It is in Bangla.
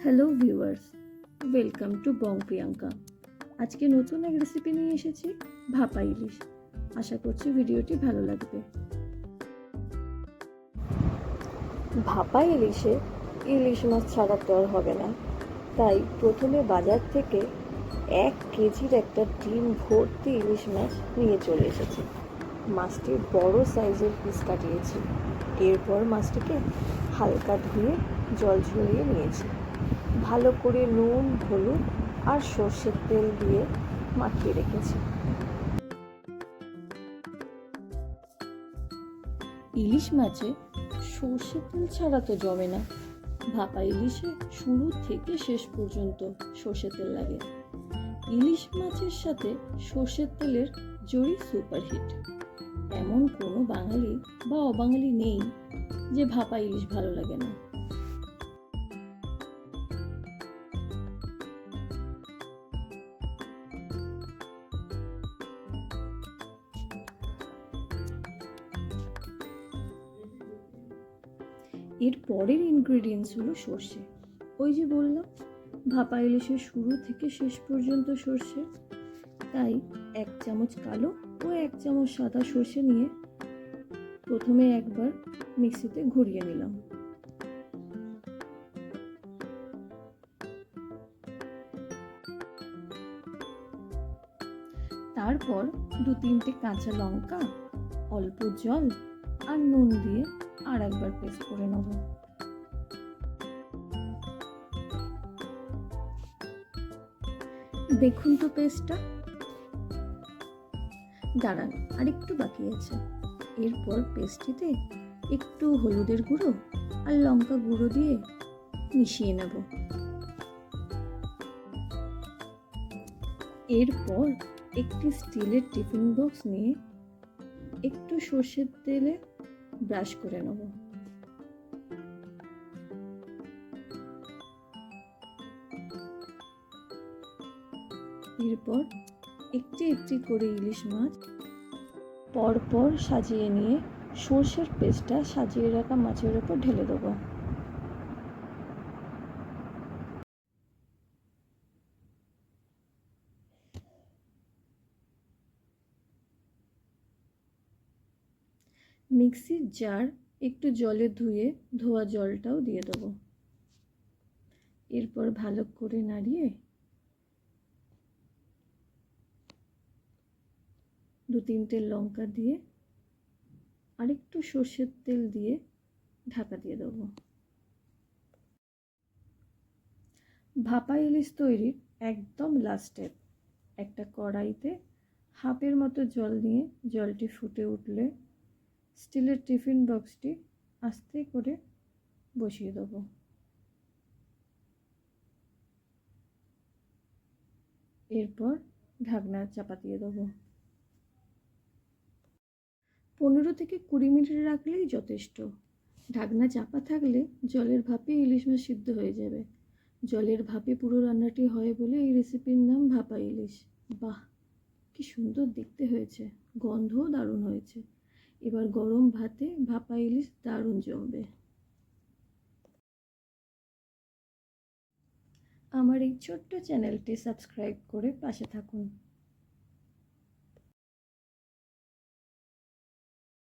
হ্যালো ভিউয়ার্স, ওয়েলকাম টু বং প্রিয়াঙ্কা। আজকে নতুন এক রেসিপি নিয়ে এসেছি, ভাপা ইলিশ। আশা করছি ভিডিওটি ভালো লাগবে। ভাপা ইলিশে ইলিশ মাছ ছাড়া তো আর হবে না, তাই প্রথমে বাজার থেকে 1 কেজির একটা ডিম ভর্তি ইলিশ মাছ নিয়ে চলে এসেছি। মাছটির বড় সাইজের পিস কাটিয়েছি। এরপর মাছটিকে হালকা ধুয়ে জল ঝরিয়ে নিয়েছি। ভালো করে নুন, হলুদ আর সর্ষের তেল দিয়ে মাখিয়ে রেখেছি। ইলিশ মাছে সর্ষের তেল ছাড়া তো জমে না। ভাপা ইলিশে শুরু থেকে শেষ পর্যন্ত সর্ষের তেল লাগে। ইলিশ মাছের সাথে সর্ষের তেলের জড়ি সুপারহিট। এমন কোনো বাঙালি বা অবাঙালি নেই যে ভাপা ইলিশ ভালো লাগে না। এর পরের ইনগ্রেডিয়েন্টস হলো সর্ষে। ওই যে বললাম, ভাপা ইলিশের শুরু থেকে শেষ পর্যন্ত সর্ষে, তাই 1 চামচ কালো ও 1 চামচ সাদা সর্ষে নিয়ে প্রথমে একবার মিক্সিতে ঘুরিয়ে নিলাম। তারপর 2-3টে কাঁচা লঙ্কা, অল্প জল আর নুন দিয়ে আর একবার পেস্ট করে নেব। দেখুন তো পেস্টটা। দাঁড়ান, আর একটু বাকি আছে। এরপর পেস্টটিতে একটু হলুদের গুঁড়ো আর লঙ্কা গুঁড়ো দিয়ে মিশিয়ে নেব। এরপর একটি স্টিলের টিফিন বক্স নিয়ে একটু সর্ষের তেলে ব্রাশ করে নেব। এরপর একটি একটি করে ইলিশ মাছ পরপর সাজিয়ে নিয়ে সর্ষের পেস্টটা সাজিয়ে রাখা মাছের উপর ঢেলে দেব। মিক্সির জার একটু জলে ধুয়ে ধোয়া জলটাও দিয়ে দেব। এরপর ভালো করে নাড়িয়ে 2-3টে লঙ্কা দিয়ে আরেকটু সর্ষের তেল দিয়ে ঢাকা দিয়ে দেব। ভাপা ইলিশ তৈরির একদম লাস্ট স্টেপ, একটা কড়াইতে হাফের মতো জল নিয়ে জলটি ফুটে উঠলে স্টিলের টিফিন বক্সটি আস্তে করে বসিয়ে দেব। এরপর ঢাকনা চাপা দিয়ে দেবো। 15 থেকে 20 মিনিট রাখলেই যথেষ্ট। ঢাকনা চাপা থাকলে জলের ভাপে ইলিশ মাছ সিদ্ধ হয়ে যাবে। জলের ভাপে পুরো রান্নাটি হয় বলে এই রেসিপির নাম ভাপা ইলিশ। বাহ, কি সুন্দর দেখতে হয়েছে, গন্ধও দারুণ হয়েছে। এবার গরম ভাতে ভাপা ইলিশ দারুণ জমবে। আমার এই ছোট্ট চ্যানেলটি সাবস্ক্রাইব করে পাশে থাকুন।